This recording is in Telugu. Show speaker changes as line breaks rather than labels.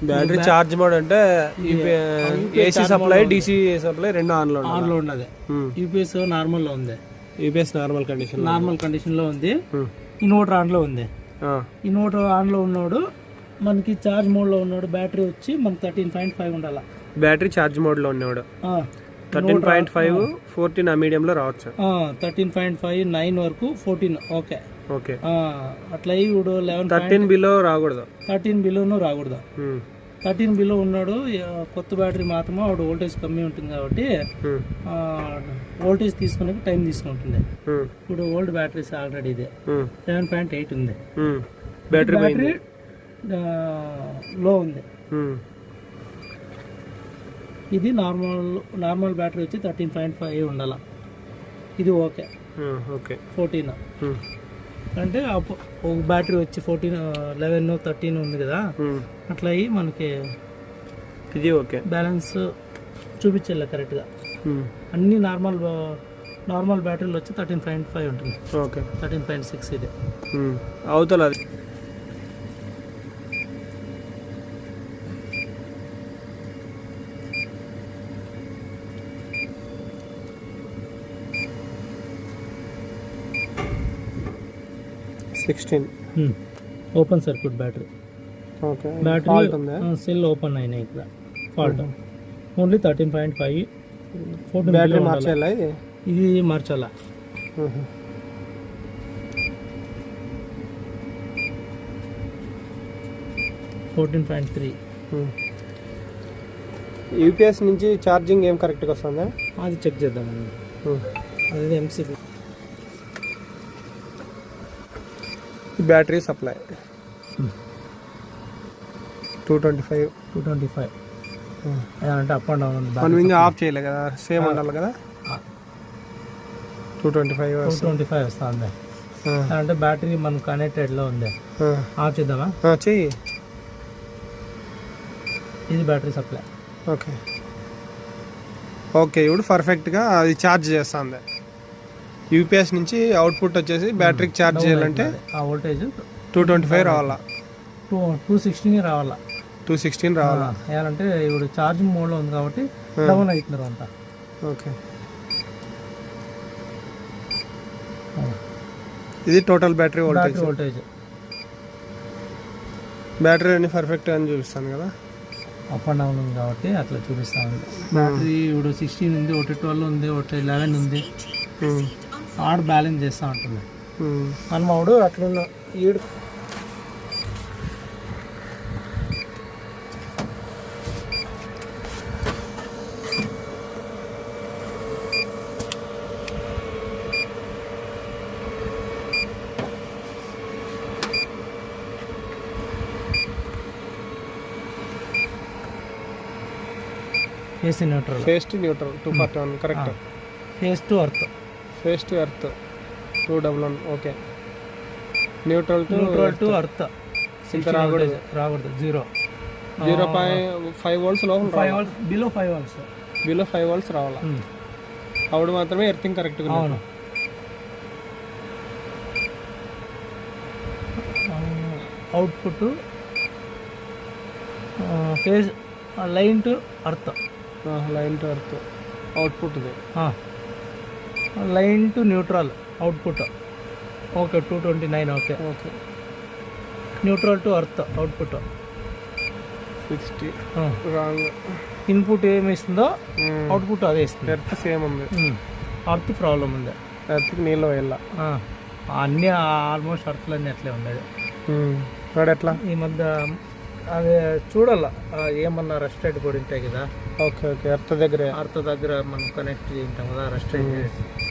బ్యాటరీ ఛార్జ్ మోడ్ అంటే ఏసీ సప్లై డీసీ సప్లై రెండు ఆన్ లో
ఉన్నది. యూపీఎస్ నార్మల్ లో ఉంది.
యూపీఎస్ నార్మల్ కండిషన్
లో ఉంది. ఇన్వర్టర్ ఆన్ లో ఉంది. ఇన్వర్టర్ ఆన్ లో ఉన్నాడు. మనకి ఛార్జ్ మోడ్ లో ఉన్నాడు. బ్యాటరీ వచ్చి మనకి 13.5 ఉండాలి.
బ్యాటరీ ఛార్జ్ మోడ్ లో ఉన్నాడు. 13.5 14 ఆ మీడియం లో రావచ్చు.
13.5 9 వరకు 14 ఓకే. అట్లా ఇప్పుడు
13 బిలో రాకూడదు.
13 బిలోను రాకూడదు. 13 బిలో ఉన్నాడు. కొత్త బ్యాటరీ మాత్రమే వాడు వోల్టేజ్ కమ్మి ఉంటుంది కాబట్టి వోల్టేజ్ తీసుకునే టైం తీసుకుంటుంది. ఇప్పుడు ఓల్డ్ బ్యాటరీస్ ఆల్రెడీ ఇదే 7.8 ఉంది. బ్యాటరీ లో ఉంది. ఇది నార్మల్ బ్యాటరీ వచ్చి 13.5 ఉండాల. ఇది ఓకే 14 అంటే ఒక బ్యాటరీ వచ్చి 14 11 13 ఉంది కదా. అట్లా అయ్యి మనకి
ఇది ఓకే
బ్యాలెన్స్ చూపించాలి కరెక్ట్గా. అన్ని నార్మల్ బ్యాటరీలు వచ్చి 13.5 ఉంటుంది. 13.6 ఇది
అవుతుంది. అది 16
open circuit battery. Cell open అయినాయి. ఇక్కడ ఫాల్ట్ ఓన్లీ 13.5
బ్యాటరీ మార్చాలా?
ఇది మార్చాలా.
యూపీఎస్ నుంచి ఛార్జింగ్ ఏం కరెక్ట్గా వస్తుందా
అది చెక్ చేద్దామండి. అది ఎంసీబీ
బ్యాటరీ సప్లై 225
అంటే అప్ అండ్ డౌన్
మనం ఇంకా ఆఫ్ చేయలే కదా, సేమ్ ఉండాలి కదా. 225
వస్తుంది. అంటే బ్యాటరీ మనం కనెక్టెడ్ లో ఉంది. ఆఫ్ చేద్దామా?
చెయ్యి.
ఇది బ్యాటరీ సప్లై.
ఓకే ఇప్పుడు పర్ఫెక్ట్గా అది ఛార్జ్ చేస్తుంది. యూపీఎస్ నుంచి అవుట్పుట్ వచ్చేసి బ్యాటరీకి ఛార్జ్ చేయాలంటే
ఆ వోల్టేజ్
225 రావాలా,
216 రావాలా.
216 రావాలా.
ఏమంటే ఇప్పుడు ఛార్జింగ్ మోడ్లో ఉంది కాబట్టి డౌన్ అవుతున్నారు అంతా.
ఓకే ఇది టోటల్ బ్యాటరీ వోల్టేజ్. బ్యాటరీ అన్ని పర్ఫెక్ట్ అని చూపిస్తాను కదా.
అప్ అండ్ డౌన్ ఉంది కాబట్టి అట్లా చూపిస్తాను. బ్యాటరీ ఇప్పుడు 16 ఉంది, ఒకటి 12 ఉంది, ఒకటి 11 ఉంది. ఆడ బ్యాలెన్స్ చేస్తూ ఉంటుంది. మనమాడు అట్లున్న ఈడు face neutral 241 correct. Face to earth 211 okay. Neutral to earth ఇంత రాకూడదు 0.5 వోల్ట్స్ లోపల బిలో 5 వోల్ట్స్ రావాలి. అప్పుడు మాత్రమే ఎర్తింగ్ కరెక్ట్గా. అవును. Output phase line to earth output. Line to neutral output okay 229 okay. Neutral to earth output 60 wrong. Input ఏమి ఇస్తుందో అవుట్పుట్ అదే ఇస్తుంది. ఎర్త్ సేమ్ ఉంది. ఎర్త్ ప్రాబ్లం ఉంది. ఎర్త్కి నీళ్ళు వెళ్ళా అన్నీ ఆల్మోస్ట్ ఎర్త్లన్నీ అట్లే ఉండేది. ఎట్లా ఈ మధ్య అది చూడాల ఏమన్నా రెస్ట్రైట్ కూడా ఉంటాయి కదా. ఓకే ఎర్త్ దగ్గర మనం కనెక్ట్ చేయింటాం కదా రెస్ట్రైట్.